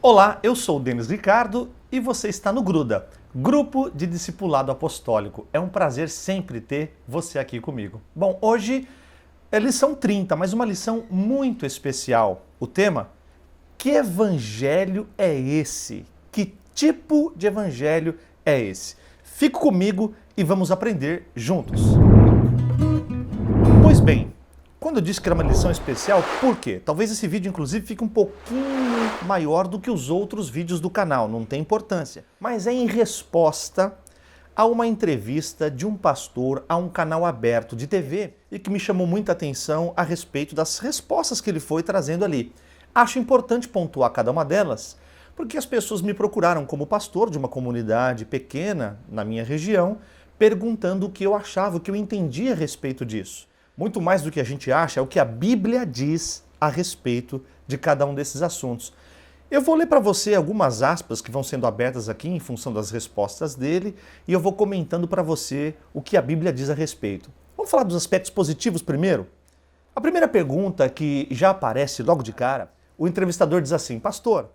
Olá, eu sou o Denis Ricardo e você está no Gruda, Grupo de Discipulado Apostólico. É um prazer sempre ter você aqui comigo. Bom, hoje é lição 30, mas uma lição muito especial. O tema: que evangelho é esse? Que tipo de evangelho é esse? Fique comigo e vamos aprender juntos. Pois bem, quando eu disse que era uma lição especial, por quê? Talvez esse vídeo, inclusive, fique um pouquinho maior do que os outros vídeos do canal, não tem importância. Mas é em resposta a uma entrevista de um pastor a um canal aberto de TV e que me chamou muita atenção a respeito das respostas que ele foi trazendo ali. Acho importante pontuar cada uma delas, porque as pessoas me procuraram como pastor de uma comunidade pequena na minha região, perguntando o que eu achava, o que eu entendia a respeito disso. Muito mais do que a gente acha, é o que a Bíblia diz a respeito de cada um desses assuntos. Eu vou ler para você algumas aspas que vão sendo abertas aqui em função das respostas dele e eu vou comentando para você o que a Bíblia diz a respeito. Vamos falar dos aspectos positivos primeiro? A primeira pergunta que já aparece logo de cara, o entrevistador diz assim: pastor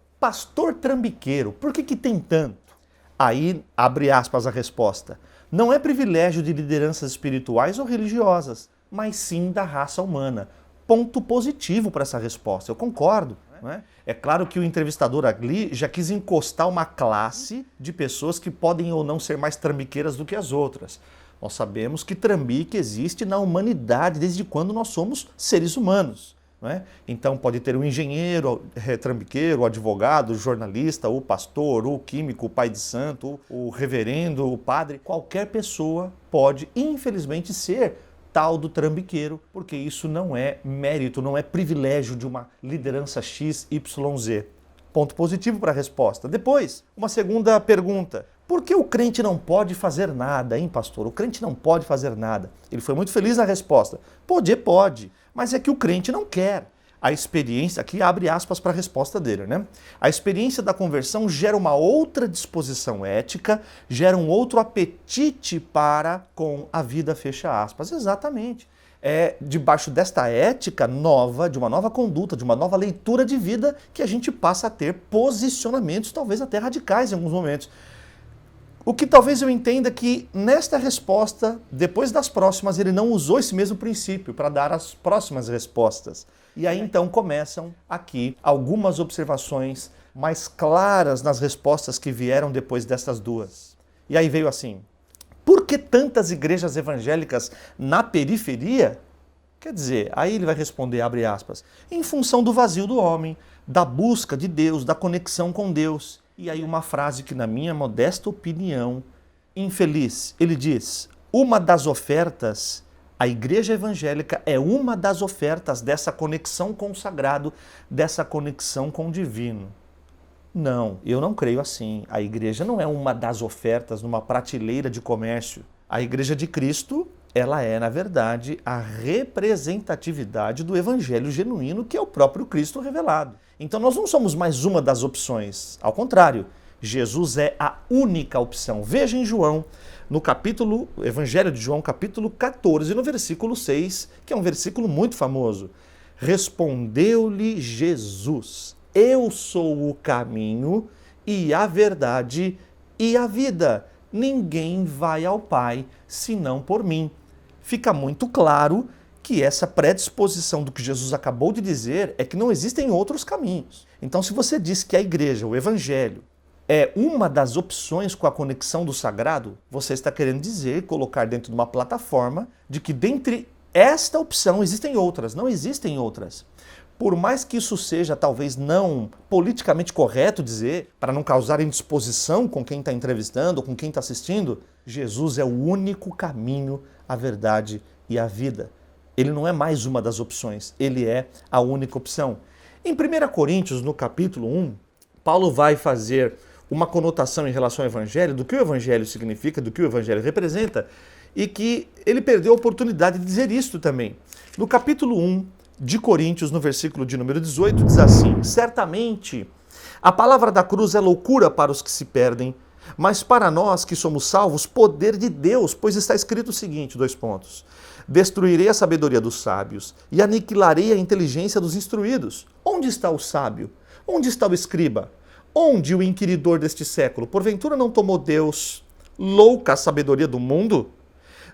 trambiqueiro, por que tem tanto? Aí, abre aspas a resposta: não é privilégio de lideranças espirituais ou religiosas, mas sim da raça humana. Ponto positivo para essa resposta, eu concordo. Não é? É claro que o entrevistador ali já quis encostar uma classe de pessoas que podem ou não ser mais trambiqueiras do que as outras. Nós sabemos que trambique existe na humanidade desde quando nós somos seres humanos. Não é? Então pode ter o engenheiro trambiqueiro, o advogado, o jornalista, o pastor, o químico, o pai de santo, o reverendo, o padre. Qualquer pessoa pode, infelizmente, ser tal do trambiqueiro, porque isso não é mérito, não é privilégio de uma liderança XYZ. Ponto positivo para a resposta. Depois, uma segunda pergunta: por que o crente não pode fazer nada, hein, pastor? O crente não pode fazer nada. Ele foi muito feliz na resposta. Pode, mas é que o crente não quer. A experiência, aqui abre aspas para a resposta dele, né? A experiência da conversão gera uma outra disposição ética, gera um outro apetite para com a vida, fecha aspas. Exatamente. É debaixo desta ética nova, de uma nova conduta, de uma nova leitura de vida, que a gente passa a ter posicionamentos, talvez até radicais em alguns momentos. O que talvez eu entenda que nesta resposta, depois das próximas, ele não usou esse mesmo princípio para dar as próximas respostas. E aí então começam aqui algumas observações mais claras nas respostas que vieram depois dessas duas. E aí veio assim: por que tantas igrejas evangélicas na periferia? Quer dizer, aí ele vai responder, abre aspas, em função do vazio do homem, da busca de Deus, da conexão com Deus. E aí uma frase que, na minha modesta opinião, infeliz, ele diz: uma das ofertas, a igreja evangélica é uma das ofertas dessa conexão com o sagrado, dessa conexão com o divino. Não, eu não creio assim. A igreja não é uma das ofertas numa prateleira de comércio. A igreja de Cristo, ela é, na verdade, a representatividade do evangelho genuíno, que é o próprio Cristo revelado. Então nós não somos mais uma das opções. Ao contrário, Jesus é a única opção. Veja em João, no capítulo, Evangelho de João, capítulo 14, no versículo 6, que é um versículo muito famoso. Respondeu-lhe Jesus: eu sou o caminho e a verdade e a vida. Ninguém vai ao Pai senão por mim. Fica muito claro que essa predisposição do que Jesus acabou de dizer é que não existem outros caminhos. Então, se você diz que a igreja, o evangelho, é uma das opções com a conexão do sagrado, você está querendo dizer, colocar dentro de uma plataforma, de que dentre esta opção existem outras. Não existem outras. Por mais que isso seja talvez não politicamente correto dizer, para não causar indisposição com quem está entrevistando ou com quem está assistindo, Jesus é o único caminho, a verdade e a vida. Ele não é mais uma das opções, ele é a única opção. Em 1 Coríntios, no capítulo 1, Paulo vai fazer uma conotação em relação ao evangelho, do que o evangelho significa, do que o evangelho representa, e que ele perdeu a oportunidade de dizer isto também. No capítulo 1 de Coríntios, no versículo de número 18, diz assim: certamente a palavra da cruz é loucura para os que se perdem, mas para nós que somos salvos, poder de Deus, pois está escrito o seguinte, : destruirei a sabedoria dos sábios e aniquilarei a inteligência dos instruídos. Onde está o sábio? Onde está o escriba? Onde o inquiridor deste século, porventura não tomou Deus louca a sabedoria do mundo?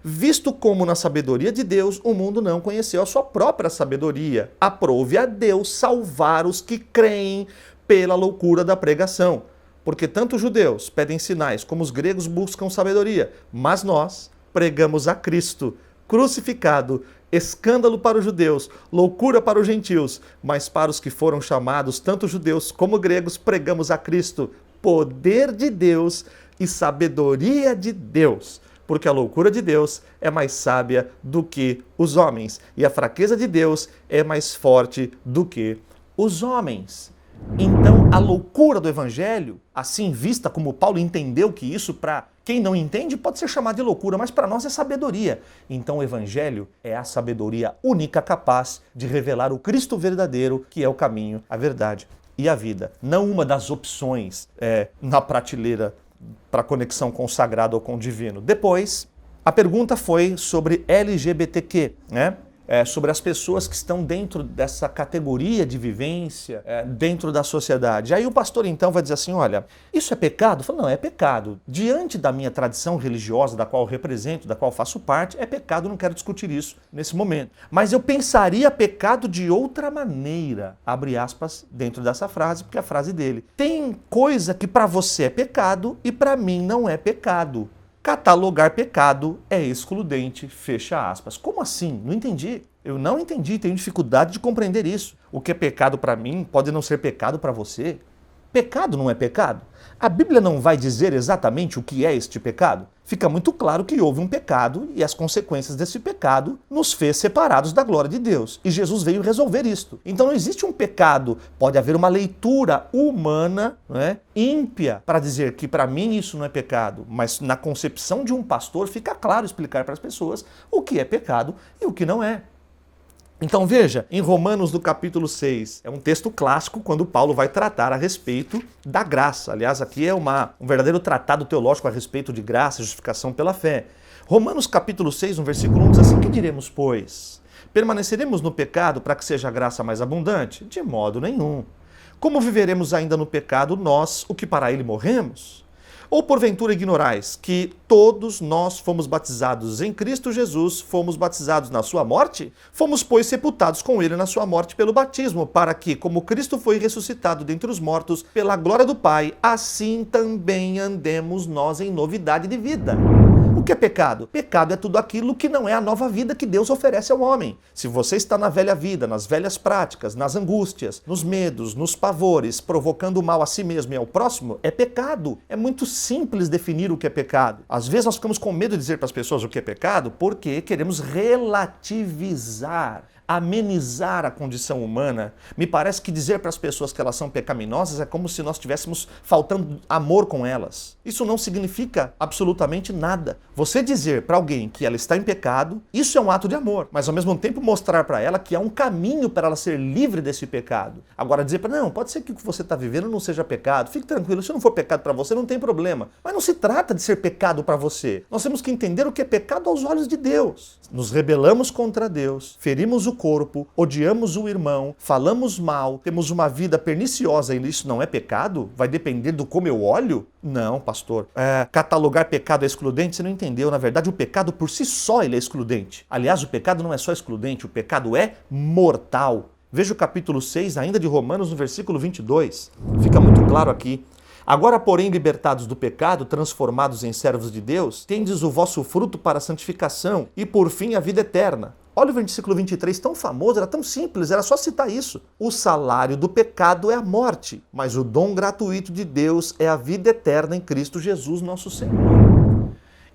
Visto como na sabedoria de Deus o mundo não conheceu a sua própria sabedoria, aprove a Deus salvar os que creem pela loucura da pregação. Porque tanto os judeus pedem sinais como os gregos buscam sabedoria, mas nós pregamos a Cristo crucificado, escândalo para os judeus, loucura para os gentios, mas para os que foram chamados, tanto judeus como gregos, pregamos a Cristo, poder de Deus e sabedoria de Deus. Porque a loucura de Deus é mais sábia do que os homens, e a fraqueza de Deus é mais forte do que os homens. Então, a loucura do evangelho, assim vista como Paulo entendeu que isso, para quem não entende, pode ser chamado de loucura, mas para nós é sabedoria. Então, o evangelho é a sabedoria única capaz de revelar o Cristo verdadeiro, que é o caminho, a verdade e a vida. Não uma das opções na prateleira para conexão com o sagrado ou com o divino. Depois, a pergunta foi sobre LGBTQ, né? Sobre as pessoas que estão dentro dessa categoria de vivência, dentro da sociedade. Aí o pastor então vai dizer assim, olha, isso é pecado? Eu falo, não, é pecado. Diante da minha tradição religiosa, da qual eu represento, da qual faço parte, é pecado, não quero discutir isso nesse momento. Mas eu pensaria pecado de outra maneira, abre aspas, dentro dessa frase, porque é a frase dele. Tem coisa que para você é pecado e para mim não é pecado. Catalogar pecado é excludente, fecha aspas. Como assim? Não entendi. Eu não entendi, tenho dificuldade de compreender isso. O que é pecado para mim pode não ser pecado para você. Pecado não é pecado? A Bíblia não vai dizer exatamente o que é este pecado? Fica muito claro que houve um pecado e as consequências desse pecado nos fez separados da glória de Deus. E Jesus veio resolver isto. Então não existe um pecado, pode haver uma leitura humana, ímpia, para dizer que para mim isso não é pecado. Mas na concepção de um pastor fica claro explicar para as pessoas o que é pecado e o que não é. Então veja, em Romanos do capítulo 6, é um texto clássico quando Paulo vai tratar a respeito da graça. Aliás, aqui é um verdadeiro tratado teológico a respeito de graça e justificação pela fé. Romanos capítulo 6, no versículo 1 diz assim, que diremos, pois? Permaneceremos no pecado para que seja a graça mais abundante? De modo nenhum. Como viveremos ainda no pecado nós, o que para ele morremos? Ou porventura ignorais que todos nós fomos batizados em Cristo Jesus, fomos batizados na sua morte? Fomos, pois, sepultados com ele na sua morte pelo batismo, para que, como Cristo foi ressuscitado dentre os mortos, pela glória do Pai, assim também andemos nós em novidade de vida. O que é pecado? Pecado é tudo aquilo que não é a nova vida que Deus oferece ao homem. Se você está na velha vida, nas velhas práticas, nas angústias, nos medos, nos pavores, provocando mal a si mesmo e ao próximo, é pecado. É muito simples definir o que é pecado. Às vezes nós ficamos com medo de dizer para as pessoas o que é pecado porque queremos relativizar, amenizar a condição humana. Me parece que dizer para as pessoas que elas são pecaminosas é como se nós estivéssemos faltando amor com elas. Isso não significa absolutamente nada. Você dizer para alguém que ela está em pecado, isso é um ato de amor, mas ao mesmo tempo mostrar para ela que há um caminho para ela ser livre desse pecado. Agora dizer para ela, não, pode ser que o que você está vivendo não seja pecado, fique tranquilo, se não for pecado para você, não tem problema. Mas não se trata de ser pecado para você. Nós temos que entender o que é pecado aos olhos de Deus. Nos rebelamos contra Deus, ferimos o corpo, odiamos o irmão, falamos mal, temos uma vida perniciosa e isso não é pecado? Vai depender do como eu olho? Não, pastor. Catalogar pecado é excludente? Você não entendeu. Na verdade, o pecado por si só ele é excludente. Aliás, o pecado não é só excludente, o pecado é mortal. Veja o capítulo 6, ainda de Romanos, no versículo 22. Fica muito claro aqui. Agora, porém, libertados do pecado, transformados em servos de Deus, tendes o vosso fruto para a santificação e, por fim, a vida eterna. Olha o versículo 23, tão famoso, era tão simples, era só citar isso. O salário do pecado é a morte, mas o dom gratuito de Deus é a vida eterna em Cristo Jesus, nosso Senhor.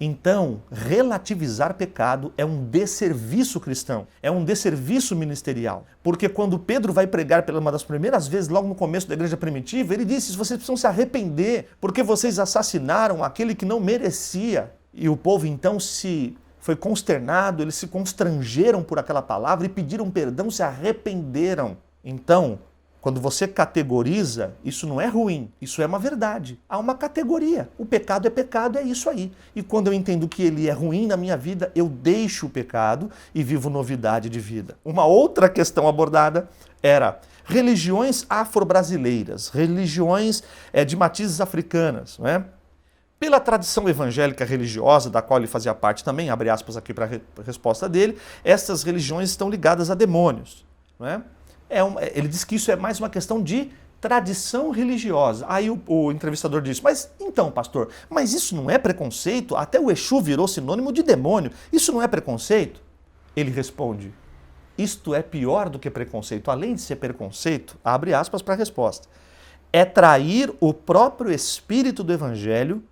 Então, relativizar pecado é um desserviço cristão, é um desserviço ministerial. Porque quando Pedro vai pregar pela uma das primeiras vezes, logo no começo da igreja primitiva, ele disse, vocês precisam se arrepender, porque vocês assassinaram aquele que não merecia. E o povo então foi consternado, eles se constrangeram por aquela palavra e pediram perdão, se arrependeram. Então, Quando você categoriza, isso não é ruim, isso é uma verdade. Há uma categoria. O pecado é pecado, é isso aí. E quando eu entendo que ele é ruim na minha vida, eu deixo o pecado e vivo novidade de vida. Uma outra questão abordada era religiões afro-brasileiras, religiões de matizes africanas, não é? Pela tradição evangélica religiosa, da qual ele fazia parte também, abre aspas aqui para a resposta dele, essas religiões estão ligadas a demônios, não é? Ele diz que isso é mais uma questão de tradição religiosa. Aí o entrevistador disse, mas então, pastor, mas isso não é preconceito? Até o Exu virou sinônimo de demônio. Isso não é preconceito? Ele responde, isto é pior do que preconceito. Além de ser preconceito, abre aspas para a resposta, é trair o próprio espírito do evangelho,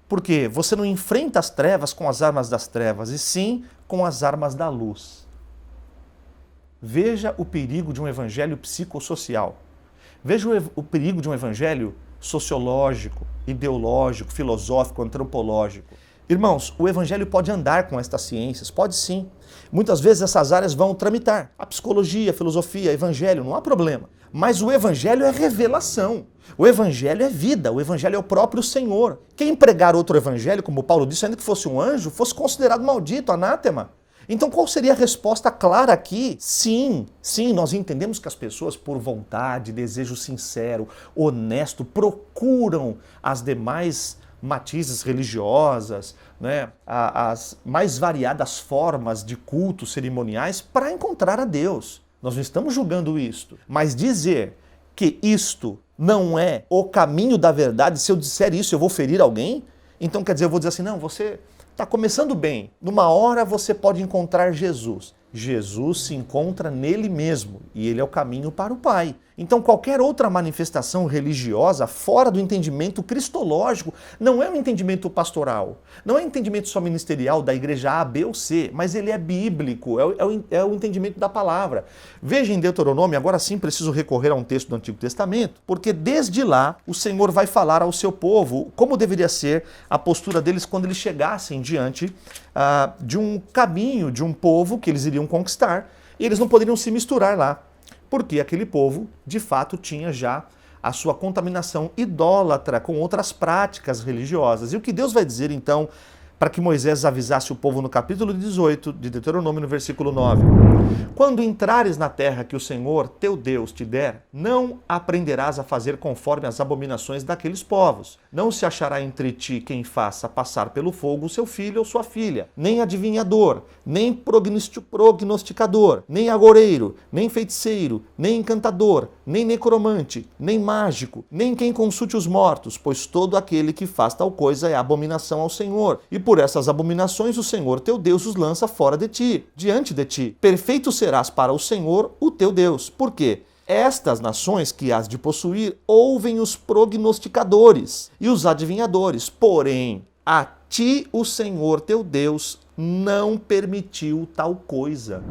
porque você não enfrenta as trevas com as armas das trevas, e sim com as armas da luz. Veja o perigo de um evangelho psicossocial. Veja o perigo de um evangelho sociológico, ideológico, filosófico, antropológico. Irmãos, o evangelho pode andar com estas ciências, pode sim. Muitas vezes essas áreas vão tramitar. A psicologia, a filosofia, evangelho, não há problema. Mas o evangelho é revelação. O evangelho é vida, o evangelho é o próprio Senhor. Quem pregar outro evangelho, como Paulo disse, ainda que fosse um anjo, fosse considerado maldito, anátema. Então qual seria a resposta clara aqui? Sim, nós entendemos que as pessoas, por vontade, desejo sincero, honesto, procuram as demais matizes religiosas, né, as mais variadas formas de cultos cerimoniais para encontrar a Deus. Nós não estamos julgando isto, mas dizer que isto não é o caminho da verdade, se eu disser isso eu vou ferir alguém, então quer dizer, eu vou dizer assim, não, você está começando bem, numa hora você pode encontrar Jesus. Jesus se encontra nele mesmo e ele é o caminho para o Pai. Então qualquer outra manifestação religiosa fora do entendimento cristológico não é um entendimento pastoral, não é um entendimento só ministerial da igreja A, B ou C, mas ele é bíblico, é o entendimento da palavra. Veja em Deuteronômio, agora sim preciso recorrer a um texto do Antigo Testamento, porque desde lá o Senhor vai falar ao seu povo como deveria ser a postura deles quando eles chegassem diante de um caminho, de um povo que eles iriam conquistar, e eles não poderiam se misturar lá, porque aquele povo, de fato, tinha já a sua contaminação idólatra com outras práticas religiosas. E o que Deus vai dizer, então, para que Moisés avisasse o povo no capítulo 18 de Deuteronômio, no versículo 9. Quando entrares na terra que o Senhor, teu Deus, te der, não aprenderás a fazer conforme as abominações daqueles povos. Não se achará entre ti quem faça passar pelo fogo o seu filho ou sua filha, nem adivinhador, nem prognosticador, nem agoureiro, nem feiticeiro, nem encantador, nem necromante, nem mágico, nem quem consulte os mortos, pois todo aquele que faz tal coisa é abominação ao Senhor. E por essas abominações o Senhor teu Deus os lança fora de ti, diante de ti. Perfeito serás para o Senhor, o teu Deus. Por quê? Estas nações que has de possuir ouvem os prognosticadores e os adivinhadores, porém a ti o Senhor teu Deus não permitiu tal coisa.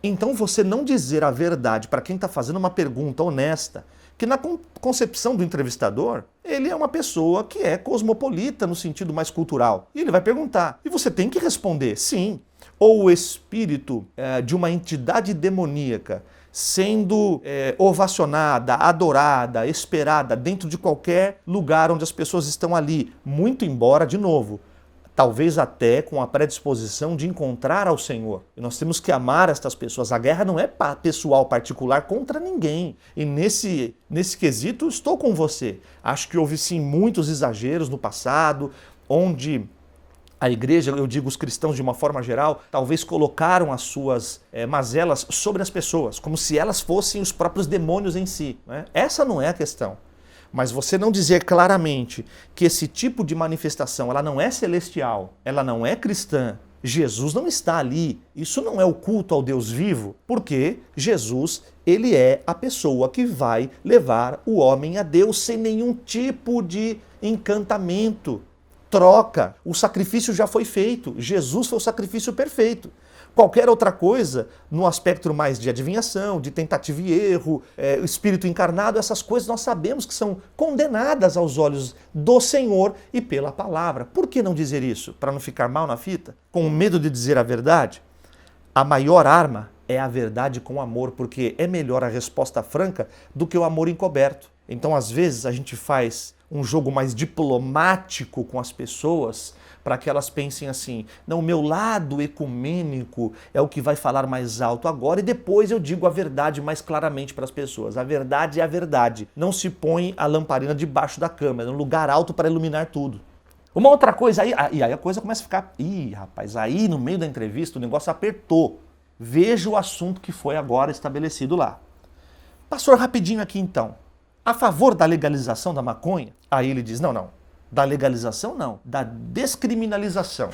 Então você não dizer a verdade para quem está fazendo uma pergunta honesta, que na concepção do entrevistador, ele é uma pessoa que é cosmopolita no sentido mais cultural. E ele vai perguntar, e você tem que responder sim. Ou o espírito de uma entidade demoníaca sendo ovacionada, adorada, esperada dentro de qualquer lugar onde as pessoas estão ali, muito embora, de novo, talvez até com a predisposição de encontrar ao Senhor. E nós temos que amar estas pessoas. A guerra não é pessoal, particular, contra ninguém. E nesse quesito, estou com você. Acho que houve sim muitos exageros no passado, onde a igreja, eu digo os cristãos de uma forma geral, talvez colocaram as suas mazelas sobre as pessoas, como se elas fossem os próprios demônios em si, né? Essa não é a questão. Mas você não dizer claramente que esse tipo de manifestação ela não é celestial, ela não é cristã, Jesus não está ali, isso não é o culto ao Deus vivo, porque Jesus, ele é a pessoa que vai levar o homem a Deus sem nenhum tipo de encantamento, troca. O sacrifício já foi feito, Jesus foi o sacrifício perfeito. Qualquer outra coisa, no aspecto mais de adivinhação, de tentativa e erro, espírito encarnado, essas coisas nós sabemos que são condenadas aos olhos do Senhor e pela palavra. Por que não dizer isso? Para não ficar mal na fita? Com medo de dizer a verdade? A maior arma é a verdade com amor, porque é melhor a resposta franca do que o amor encoberto. Então, às vezes, a gente faz um jogo mais diplomático com as pessoas para que elas pensem assim, não, o meu lado ecumênico é o que vai falar mais alto agora e depois eu digo a verdade mais claramente para as pessoas. A verdade é a verdade. Não se põe a lamparina debaixo da cama, é um lugar alto para iluminar tudo. Uma outra coisa aí, e aí a coisa começa a ficar, rapaz, aí no meio da entrevista o negócio apertou. Veja o assunto que foi agora estabelecido lá. Pastor, rapidinho aqui então. A favor da legalização da maconha? Aí ele diz, não. Da legalização não, da descriminalização.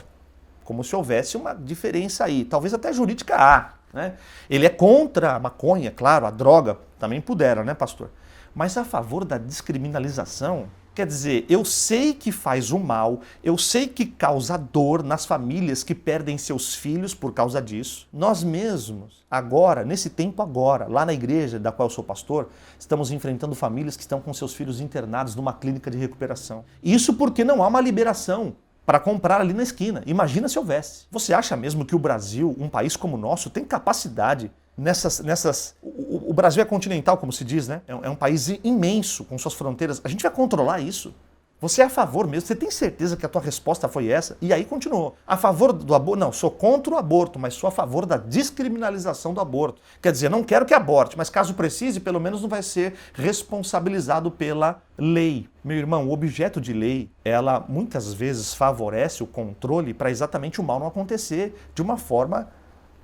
Como se houvesse uma diferença aí, talvez até jurídica há, né? Ele é contra a maconha, claro, a droga, também pudera, né, pastor? Mas a favor da descriminalização, quer dizer, eu sei que faz o mal, eu sei que causa dor nas famílias que perdem seus filhos por causa disso. Nós mesmos, agora, nesse tempo agora, lá na igreja da qual eu sou pastor, estamos enfrentando famílias que estão com seus filhos internados numa clínica de recuperação. Isso porque não há uma liberação para comprar ali na esquina. Imagina se houvesse. Você acha mesmo que o Brasil, um país como o nosso, tem capacidade o Brasil é continental, como se diz, né? É um país imenso, com suas fronteiras. A gente vai controlar isso? Você é a favor mesmo? Você tem certeza que a tua resposta foi essa? E aí continuou. A favor do aborto? Não, sou contra o aborto, mas sou a favor da descriminalização do aborto. Quer dizer, não quero que aborte, mas caso precise, pelo menos não vai ser responsabilizado pela lei. Meu irmão, o objeto de lei, ela muitas vezes favorece o controle para exatamente o mal não acontecer de uma forma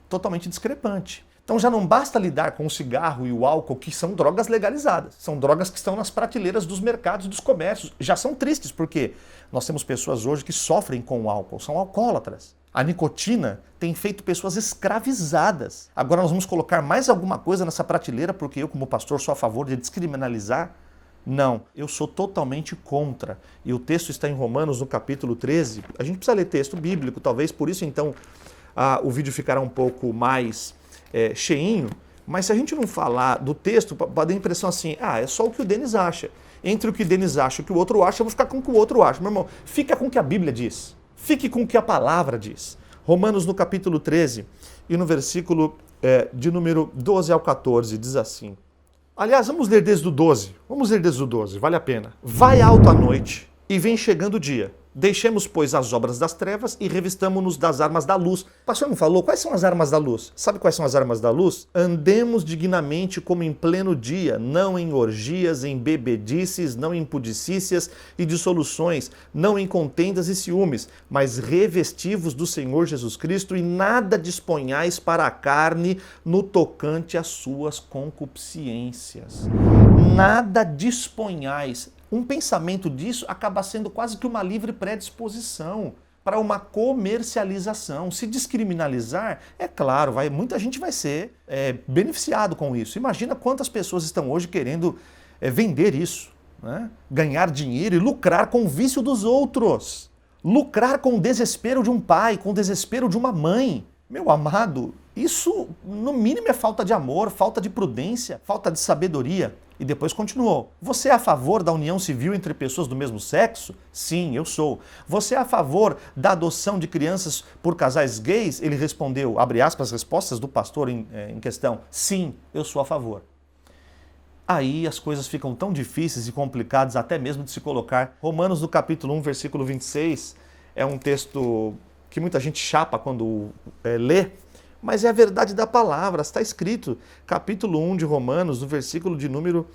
totalmente discrepante. Então já não basta lidar com o cigarro e o álcool, que são drogas legalizadas. São drogas que estão nas prateleiras dos mercados e dos comércios. Já são tristes, porque nós temos pessoas hoje que sofrem com o álcool, são alcoólatras. A nicotina tem feito pessoas escravizadas. Agora nós vamos colocar mais alguma coisa nessa prateleira, porque eu, como pastor, sou a favor de descriminalizar? Não, eu sou totalmente contra. E o texto está em Romanos, no capítulo 13. A gente precisa ler texto bíblico, talvez por isso então o vídeo ficará um pouco mais cheinho, mas se a gente não falar do texto, pode dar a impressão assim, é só o que o Denis acha. Entre o que o Denis acha e o que o outro acha, eu vou ficar com o que o outro acha. Meu irmão, fica com o que a Bíblia diz. Fique com o que a palavra diz. Romanos no capítulo 13 e no versículo de número 12 ao 14, diz assim. Aliás, vamos ler desde o 12. Vamos ler desde o 12, vale a pena. Vai alto a noite e vem chegando o dia. Deixemos, pois, as obras das trevas e revistamo-nos das armas da luz. O pastor não falou? Quais são as armas da luz? Sabe quais são as armas da luz? Andemos dignamente como em pleno dia, não em orgias, em bebedices, não em pudicícias e dissoluções, não em contendas e ciúmes, mas revestivos do Senhor Jesus Cristo e nada disponhais para a carne no tocante às suas concupiscências. Nada disponhais. Um pensamento disso acaba sendo quase que uma livre predisposição para uma comercialização. Se descriminalizar, é claro, muita gente vai ser beneficiado com isso. Imagina quantas pessoas estão hoje querendo vender isso, né? Ganhar dinheiro e lucrar com o vício dos outros. Lucrar com o desespero de um pai, com o desespero de uma mãe. Meu amado, isso no mínimo é falta de amor, falta de prudência, falta de sabedoria. E depois continuou. Você é a favor da união civil entre pessoas do mesmo sexo? Sim, eu sou. Você é a favor da adoção de crianças por casais gays? Ele respondeu, abre aspas, respostas do pastor em questão. Sim, eu sou a favor. Aí as coisas ficam tão difíceis e complicadas até mesmo de se colocar. Romanos no capítulo 1, versículo 26, é um texto que muita gente chapa quando lê, mas é a verdade da palavra, está escrito, capítulo 1 de Romanos, no versículo de número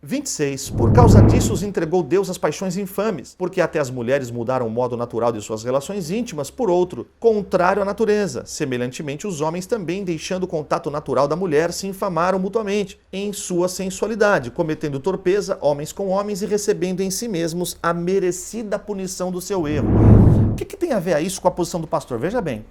26. Por causa disso os entregou Deus às paixões infames, porque até as mulheres mudaram o modo natural de suas relações íntimas por outro, contrário à natureza. Semelhantemente, os homens também, deixando o contato natural da mulher, se infamaram mutuamente em sua sensualidade, cometendo torpeza, homens com homens, e recebendo em si mesmos a merecida punição do seu erro. O que tem a ver isso com a posição do pastor? Veja bem.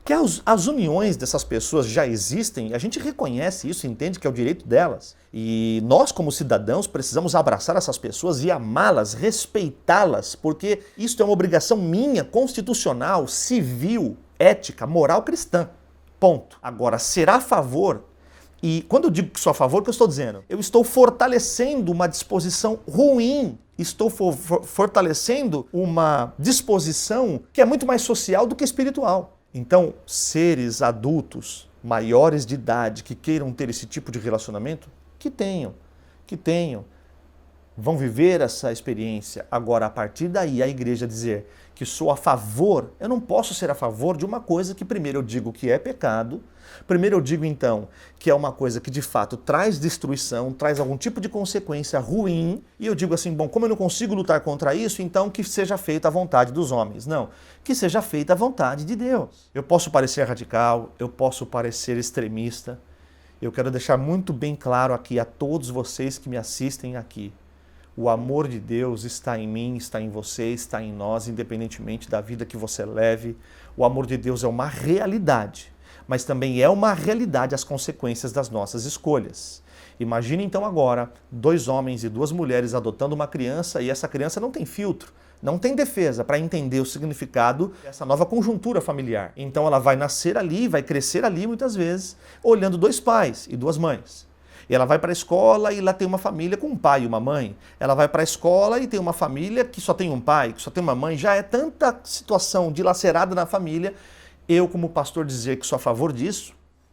Que as uniões dessas pessoas já existem, a gente reconhece isso, entende que é o direito delas. E nós, como cidadãos, precisamos abraçar essas pessoas e amá-las, respeitá-las, porque isso é uma obrigação minha, constitucional, civil, ética, moral cristã. Ponto. Agora, ser a favor, e quando eu digo que sou a favor, o que eu estou dizendo? Eu estou fortalecendo uma disposição ruim, estou fortalecendo uma disposição que é muito mais social do que espiritual. Então, seres adultos, maiores de idade que queiram ter esse tipo de relacionamento, que tenham. Vão viver essa experiência. Agora, a partir daí, a igreja dizer que sou a favor, eu não posso ser a favor de uma coisa que primeiro eu digo que é pecado, primeiro eu digo então que é uma coisa que de fato traz destruição, traz algum tipo de consequência ruim, e eu digo assim, bom, como eu não consigo lutar contra isso, então que seja feita a vontade dos homens. Não, que seja feita a vontade de Deus. Eu posso parecer radical, eu posso parecer extremista, eu quero deixar muito bem claro aqui a todos vocês que me assistem aqui. O amor de Deus está em mim, está em você, está em nós, independentemente da vida que você leve. O amor de Deus é uma realidade, mas também é uma realidade as consequências das nossas escolhas. Imagine então agora 2 homens e 2 mulheres adotando uma criança e essa criança não tem filtro, não tem defesa para entender o significado dessa nova conjuntura familiar. Então ela vai nascer ali, vai crescer ali muitas vezes, olhando 2 pais e 2 mães. E ela vai para a escola e lá tem uma família com um pai e uma mãe. Ela vai para a escola e tem uma família que só tem um pai, que só tem uma mãe. Já é tanta situação dilacerada na família. Eu, como pastor, dizer que sou a favor disso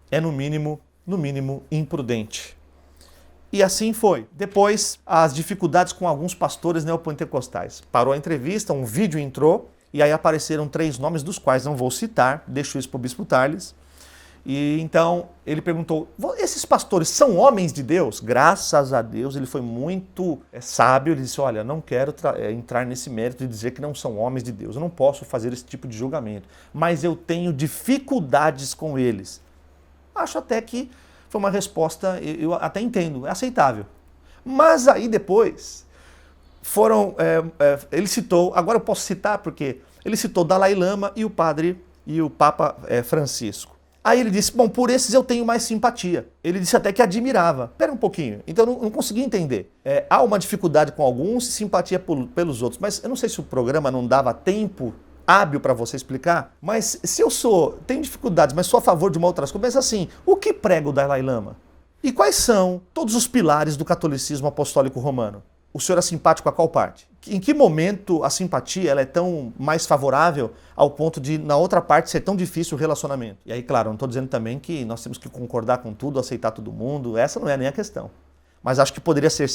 é, no mínimo, imprudente. E assim foi. Depois, as dificuldades com alguns pastores neopentecostais. Parou a entrevista, um vídeo entrou e aí apareceram 3 nomes, dos quais não vou citar, deixo isso para o bispo Tarles. E então ele perguntou, esses pastores são homens de Deus? Graças a Deus ele foi muito sábio, ele disse, olha, não quero entrar nesse mérito de dizer que não são homens de Deus, eu não posso fazer esse tipo de julgamento, mas eu tenho dificuldades com eles. Acho até que foi uma resposta, eu até entendo, é aceitável. Mas aí depois ele citou, agora eu posso citar porque ele citou Dalai Lama e o Papa Francisco. Aí ele disse, bom, por esses eu tenho mais simpatia. Ele disse até que admirava. Espera um pouquinho, então eu não consegui entender. Há uma dificuldade com alguns e simpatia pelos outros, mas eu não sei se o programa não dava tempo hábil para você explicar, mas se eu tenho dificuldades, mas sou a favor de uma outra coisa, mas assim, o que prega o Dalai Lama? E quais são todos os pilares do catolicismo apostólico romano? O senhor é simpático a qual parte? Em que momento a simpatia ela é tão mais favorável ao ponto de, na outra parte, ser tão difícil o relacionamento? E aí, claro, não estou dizendo também que nós temos que concordar com tudo, aceitar todo mundo, essa não é nem a questão. Mas acho que poderia ser,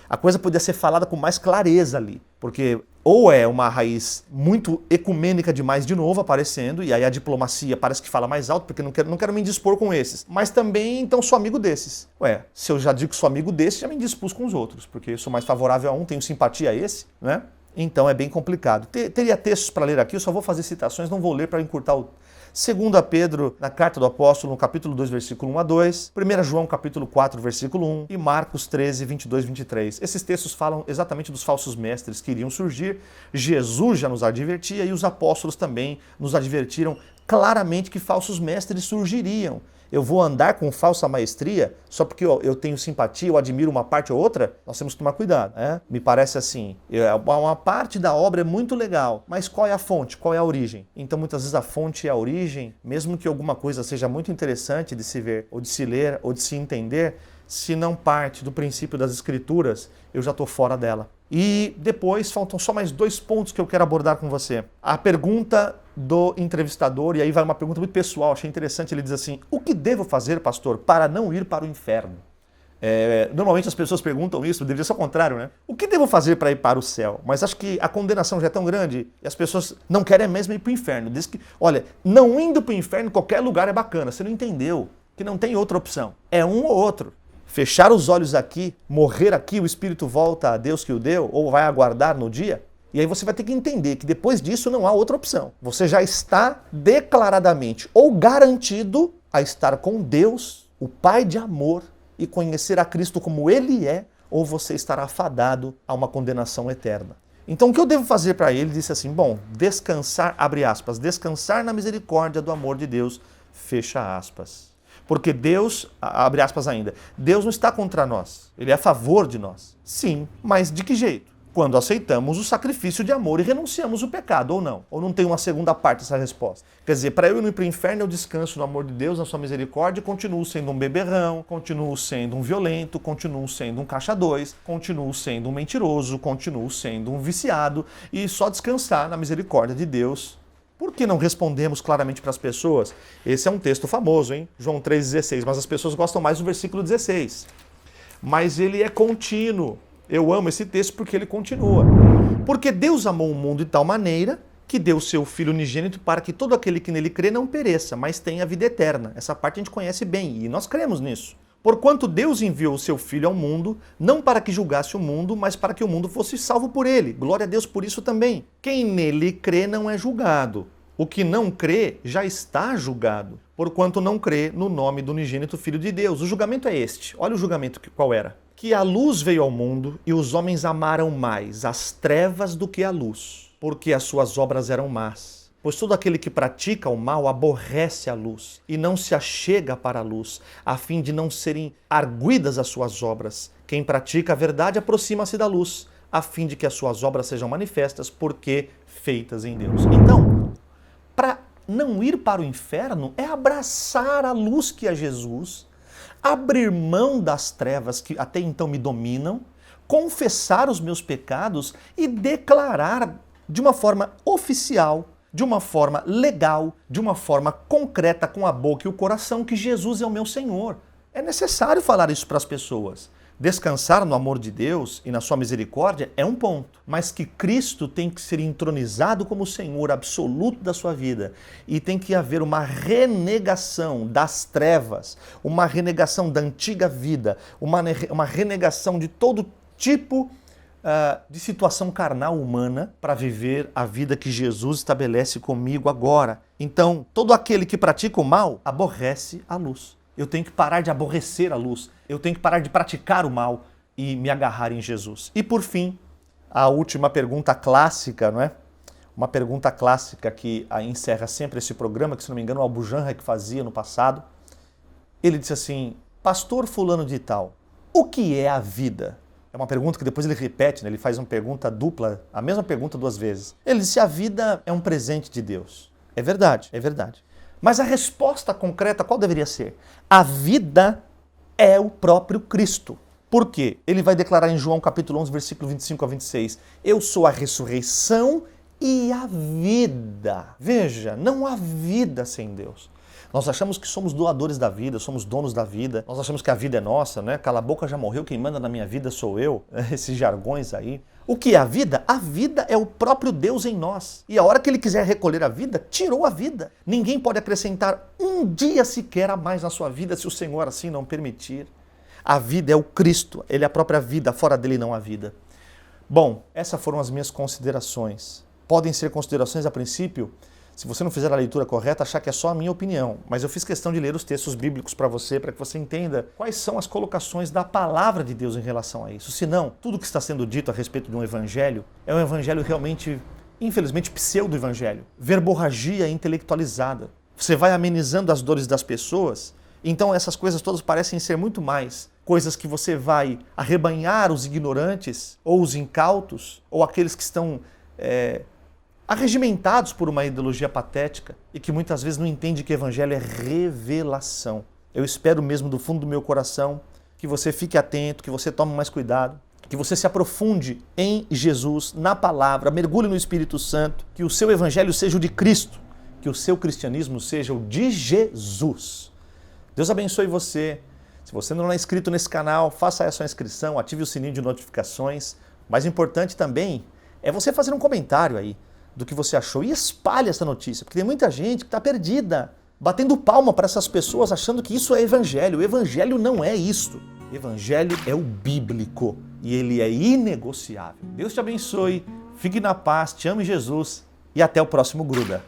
a coisa poderia ser falada com mais clareza ali, porque ou é uma raiz muito ecumênica demais de novo aparecendo, e aí a diplomacia parece que fala mais alto, porque não quero me indispor com esses, mas também, então, sou amigo desses. Se eu já digo que sou amigo desses, já me indispus com os outros, porque eu sou mais favorável a um, tenho simpatia a esse, né? Então é bem complicado. Teria textos para ler aqui, eu só vou fazer citações, não vou ler para encurtar o... 2 Pedro, na carta do apóstolo, no capítulo 2, versículo 1 a 2, 1 João, capítulo 4, versículo 1 e Marcos 13, 22, 23. Esses textos falam exatamente dos falsos mestres que iriam surgir. Jesus já nos advertia e os apóstolos também nos advertiram claramente que falsos mestres surgiriam. Eu vou andar com falsa maestria só porque eu tenho simpatia, eu admiro uma parte ou outra? Nós temos que tomar cuidado, né? Me parece assim, uma parte da obra é muito legal, mas qual é a fonte, qual é a origem? Então muitas vezes a fonte e a origem, mesmo que alguma coisa seja muito interessante de se ver, ou de se ler, ou de se entender, se não parte do princípio das escrituras, eu já estou fora dela. E depois faltam só mais 2 pontos que eu quero abordar com você. A pergunta do entrevistador, e aí vai uma pergunta muito pessoal, achei interessante, ele diz assim, o que devo fazer, pastor, para não ir para o inferno? Normalmente as pessoas perguntam isso, deveria ser o contrário, né? O que devo fazer para ir para o céu? Mas acho que a condenação já é tão grande e as pessoas não querem mesmo ir para o inferno. Diz que, olha, não indo para o inferno, qualquer lugar é bacana, você não entendeu, que não tem outra opção, é um ou outro. Fechar os olhos aqui, morrer aqui, o espírito volta a Deus que o deu, ou vai aguardar no dia, e aí você vai ter que entender que depois disso não há outra opção. Você já está declaradamente ou garantido a estar com Deus, o Pai de amor, e conhecer a Cristo como Ele é, ou você estará fadado a uma condenação eterna. Então o que eu devo fazer para ele? Ele disse assim, bom, descansar, abre aspas, descansar na misericórdia do amor de Deus, fecha aspas. Porque Deus, abre aspas ainda, Deus não está contra nós, Ele é a favor de nós. Sim, mas de que jeito? Quando aceitamos o sacrifício de amor e renunciamos o pecado, ou não? Ou não tem uma segunda parte dessa resposta? Quer dizer, para eu ir para o inferno, eu descanso no amor de Deus, na sua misericórdia, e continuo sendo um beberrão, continuo sendo um violento, continuo sendo um caixa 2, continuo sendo um mentiroso, continuo sendo um viciado, e só descansar na misericórdia de Deus Por que não respondemos claramente para as pessoas? Esse é um texto famoso, hein? João 3,16, mas as pessoas gostam mais do versículo 16. Mas ele é contínuo. Eu amo esse texto porque ele continua. Porque Deus amou o mundo de tal maneira que deu o seu Filho unigênito para que todo aquele que nele crê não pereça, mas tenha vida eterna. Essa parte a gente conhece bem e nós cremos nisso. Porquanto Deus enviou o seu Filho ao mundo, não para que julgasse o mundo, mas para que o mundo fosse salvo por ele. Glória a Deus por isso também. Quem nele crê não é julgado. O que não crê já está julgado, porquanto não crê no nome do unigênito Filho de Deus. O julgamento é este. Olha o julgamento qual era. Que a luz veio ao mundo e os homens amaram mais as trevas do que a luz, porque as suas obras eram más. Pois todo aquele que pratica o mal aborrece a luz e não se achega para a luz, a fim de não serem arguidas as suas obras. Quem pratica a verdade aproxima-se da luz, a fim de que as suas obras sejam manifestas, porque feitas em Deus. Então, para não ir para o inferno é abraçar a luz que é Jesus, abrir mão das trevas que até então me dominam, confessar os meus pecados e declarar de uma forma oficial, de uma forma legal, de uma forma concreta com a boca e o coração que Jesus é o meu Senhor. É necessário falar isso para as pessoas. Descansar no amor de Deus e na sua misericórdia é um ponto, mas que Cristo tem que ser entronizado como Senhor absoluto da sua vida e tem que haver uma renegação das trevas, uma renegação da antiga vida, uma renegação de todo tipo de situação carnal humana para viver a vida que Jesus estabelece comigo agora. Então, todo aquele que pratica o mal aborrece a luz. Eu tenho que parar de aborrecer a luz. Eu tenho que parar de praticar o mal e me agarrar em Jesus. E por fim, a última pergunta clássica, não é? Uma pergunta clássica que encerra sempre esse programa, que se não me engano o Abu Janra que fazia no passado. Ele disse assim: pastor fulano de tal, o que é a vida? É uma pergunta que depois ele repete, né? Ele faz uma pergunta dupla, a mesma pergunta duas vezes. Ele disse: a vida é um presente de Deus. É verdade, é verdade. Mas a resposta concreta qual deveria ser? A vida é o próprio Cristo. Por quê? Ele vai declarar em João capítulo 11, versículo 25 a 26, eu sou a ressurreição e a vida. Veja, não há vida sem Deus. Nós achamos que somos doadores da vida, somos donos da vida, nós achamos que a vida é nossa, né? Cala a boca, já morreu, quem manda na minha vida sou eu, esses jargões aí. O que é a vida? A vida é o próprio Deus em nós. E a hora que ele quiser recolher a vida, tirou a vida. Ninguém pode acrescentar um dia sequer a mais na sua vida se o Senhor assim não permitir. A vida é o Cristo, ele é a própria vida, fora dele não há vida. Bom, essas foram as minhas considerações. Podem ser considerações a princípio, se você não fizer a leitura correta, achar que é só a minha opinião. Mas eu fiz questão de ler os textos bíblicos para que você entenda quais são as colocações da palavra de Deus em relação a isso. Senão, tudo que está sendo dito a respeito de um evangelho é um evangelho realmente, infelizmente, pseudo-evangelho. Verborragia intelectualizada. Você vai amenizando as dores das pessoas, então essas coisas todas parecem ser muito mais coisas que você vai arrebanhar os ignorantes, ou os incautos, ou aqueles que estão arregimentados por uma ideologia patética e que muitas vezes não entende que evangelho é revelação. Eu espero mesmo do fundo do meu coração que você fique atento, que você tome mais cuidado, que você se aprofunde em Jesus, na palavra, mergulhe no Espírito Santo, que o seu evangelho seja o de Cristo, que o seu cristianismo seja o de Jesus. Deus abençoe você. Se você não é inscrito nesse canal, faça a sua inscrição, ative o sininho de notificações. Mais importante também é você fazer um comentário aí do que você achou e espalhe essa notícia, porque tem muita gente que está perdida, batendo palma para essas pessoas achando que isso é evangelho. O evangelho não é isto. O evangelho é o bíblico e ele é inegociável. Deus te abençoe, fique na paz, te ame Jesus e até o próximo Gruda.